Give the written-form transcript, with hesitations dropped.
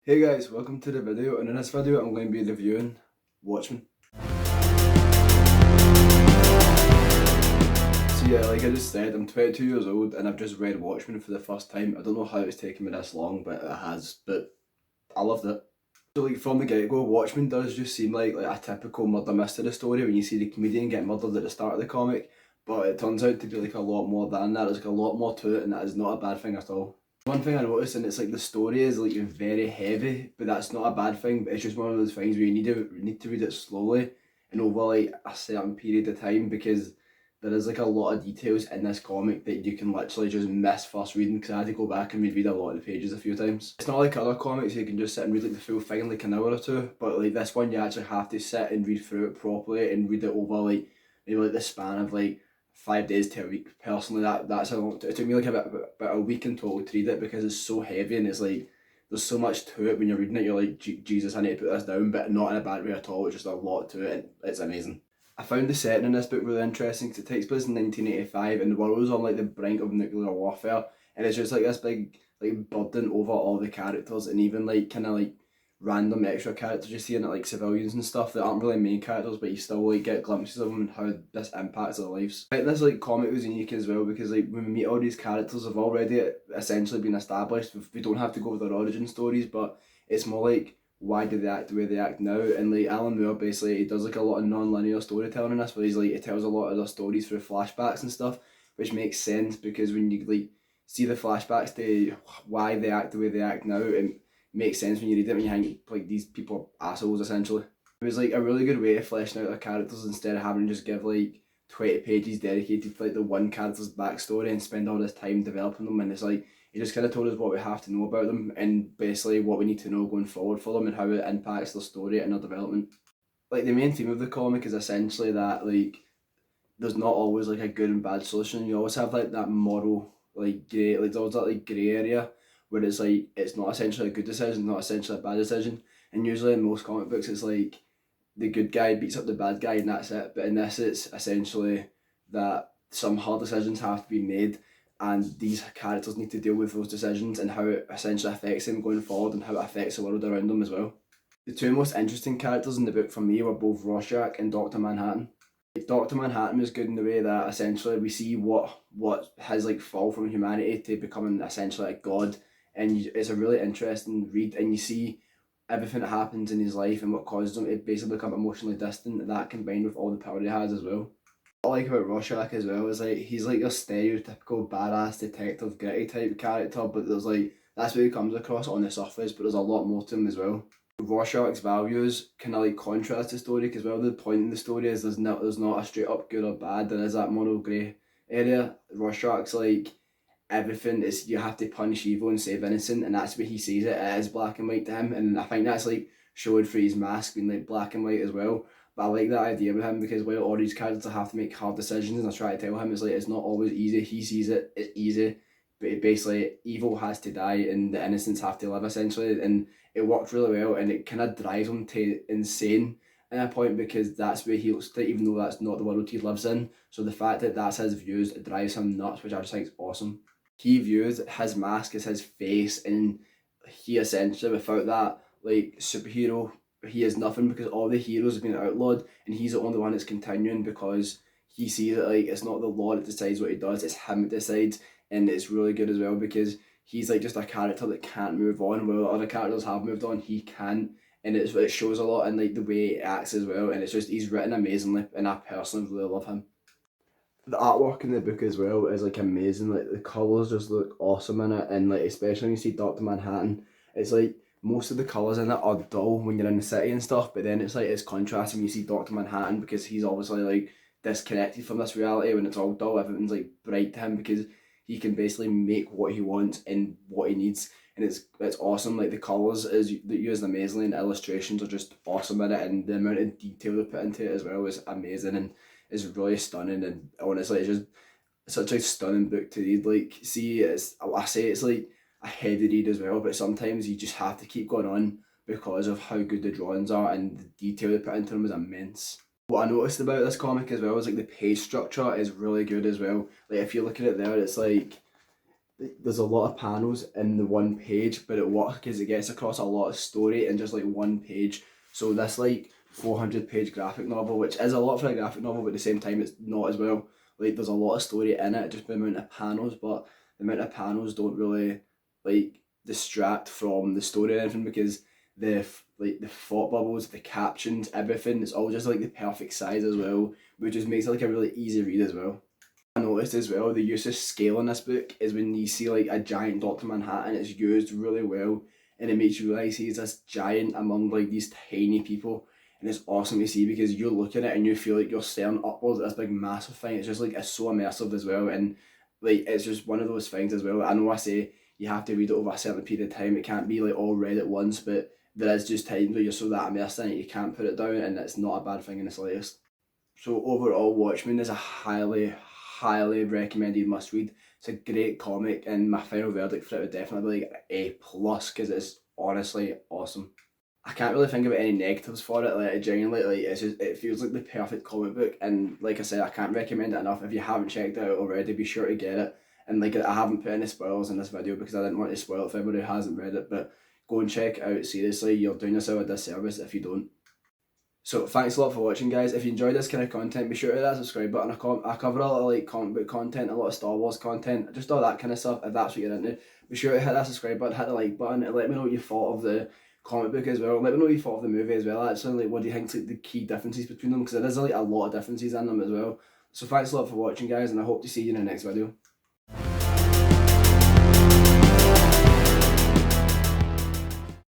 Hey guys, welcome to the video, and in this video I'm going to be reviewing Watchmen. So yeah, like I just said, I'm 22 years old and I've just read Watchmen for the first time. I don't know how it's taken me this long, but it has, but I loved it. So like from the get-go, Watchmen does just seem like a typical murder mystery story when you see the comedian get murdered at the start of the comic, but it turns out to be like a lot more than that. There's like a lot more to it, and that is not a bad thing at all. One thing I noticed, and it's like the story is like very heavy, but that's not a bad thing. But it's just one of those things where you need to read it slowly and over like a certain period of time, because there is like a lot of details in this comic that you can literally just miss first reading. Because I had to go back and reread a lot of the pages a few times. It's not like other comics you can just sit and read like the full thing in like an hour or two, but like this one you actually have to sit and read through it properly and read it over like maybe like the span of like 5 days to a week. Personally, that's a long. It took me like about a week in total to read it because it's so heavy and it's like there's so much to it when you're reading it. You're like, Jesus, I need to put this down, but not in a bad way at all. It's just a lot to it, and it's amazing. I found the setting in this book really interesting because it takes place in 1985 and the world is on like the brink of nuclear warfare, and it's just like this big like burden over all the characters, and even like kind of like random extra characters you see in it, like civilians and stuff that aren't really main characters, but you still like get glimpses of them and how this impacts their lives. Like this like comic was unique as well because like when we meet all these characters have already essentially been established. We don't have to go with their origin stories, but it's more like why do they act the way they act now. And like Alan Moore basically he does like a lot of non-linear storytelling in this, where he's like he tells a lot of their stories through flashbacks and stuff, which makes sense because when you like see the flashbacks to why they act the way they act now, it makes sense when you read it and you think like these people are assholes essentially. It was like a really good way of fleshing out their characters instead of having to just give like 20 pages dedicated to like the one character's backstory and spend all this time developing them. And it's like he just kind of told us what we have to know about them and basically what we need to know going forward for them and how it impacts their story and their development. Like the main theme of the comic is essentially that like there's not always like a good and bad solution. You always have like that moral like grey, like there's always that like grey area where it's like it's not essentially a good decision, not essentially a bad decision. And usually in most comic books it's like the good guy beats up the bad guy and that's it. But in this it's essentially that some hard decisions have to be made and these characters need to deal with those decisions and how it essentially affects them going forward and how it affects the world around them as well. The two most interesting characters in the book for me were both Rorschach and Dr. Manhattan. Dr. Manhattan was good in the way that essentially we see what his like fall from humanity to becoming essentially a god, and it's a really interesting read, and you see everything that happens in his life and what causes him to basically become emotionally distant. That combined with all the power he has as well. What I like about Rorschach as well is like he's like your stereotypical badass detective gritty type character, but there's like that's what he comes across on the surface, but there's a lot more to him as well. Rorschach's values kind of like contrast the story because well the point in the story is there's not a straight up good or bad. There is that moral grey area. Rorschach's like everything is you have to punish evil and save innocent, and that's what he sees it. It is black and white to him, and I think that's like showed through his mask being like black and white as well. But I like that idea with him because while all these characters have to make hard decisions, and I try to tell him it's like it's not always easy. He sees it's easy, but it basically evil has to die and the innocents have to live essentially, and it worked really well, and it kind of drives him to insane at a point because that's where he looks to, even though that's not the world he lives in. So the fact that that's his views, it drives him nuts, which I just think is awesome. He views his mask as his face, and he essentially, without that like superhero, he is nothing because all the heroes have been outlawed, and he's the only one that's continuing because he sees it like it's not the law that decides what he does, it's him that decides, and it's really good as well because he's like just a character that can't move on. While other characters have moved on, he can't, and it shows a lot in like the way he acts as well. And it's just he's written amazingly, and I personally really love him. The artwork in the book as well is like amazing. Like the colours just look awesome in it, and like especially when you see Doctor Manhattan, it's like most of the colours in it are dull when you're in the city and stuff, but then it's like it's contrasting when you see Doctor Manhattan because he's obviously like disconnected from this reality. When it's all dull, everything's like bright to him because he can basically make what he wants and what he needs, and it's awesome. Like the colours is used amazingly, and the illustrations are just awesome in it, and the amount of detail they put into it as well is amazing and is really stunning. And honestly, it's just such a stunning book to read. Like, see, I say it's like a heavy read as well, but sometimes you just have to keep going on because of how good the drawings are and the detail they put into them is immense. What I noticed about this comic as well is like the page structure is really good as well. Like if you look at it there, it's like there's a lot of panels in the one page, but it works because it gets across a lot of story in just like one page. So this like 400-page graphic novel, which is a lot for a graphic novel, but at the same time it's not as well. Like there's a lot of story in it, just the amount of panels, but the amount of panels don't really like distract from the story or anything, because the thought bubbles, the captions, everything, it's all just like the perfect size as well, which just makes it like a really easy read as well. I noticed as well the use of scale in this book is when you see like a giant Dr. Manhattan, it's used really well, and it makes you realise he's this giant among like these tiny people, and it's awesome to see because you look at it and you feel like you're staring upwards at this big massive thing. It's just like it's so immersive as well, and like it's just one of those things as well. I know I say you have to read it over a certain period of time, it can't be like all read at once, but there is just times where you're so that immersed in it you can't put it down, and it's not a bad thing in the slightest. So overall, Watchmen is a highly recommended must read. It's a great comic, and my final verdict for it would definitely be like A plus because it's honestly awesome. I can't really think of any negatives for it. Like genuinely, like it feels like the perfect comic book, and like I said, I can't recommend it enough. If you haven't checked it out already, be sure to get it. And like I haven't put any spoilers in this video because I didn't want to spoil it for everybody who hasn't read it. But go and check it out. Seriously, you're doing yourself a disservice if you don't. So thanks a lot for watching, guys. If you enjoyed this kind of content, be sure to hit that subscribe button. I cover a lot of like comic book content, a lot of Star Wars content, just all that kind of stuff. If that's what you're into, be sure to hit that subscribe button, hit the like button, and let me know what you thought of the comic book as well. Let me know what you thought of the movie as well. Actually, like what do you think like the key differences between them? Because there is like a lot of differences in them as well. So thanks a lot for watching, guys, and I hope to see you in the next video.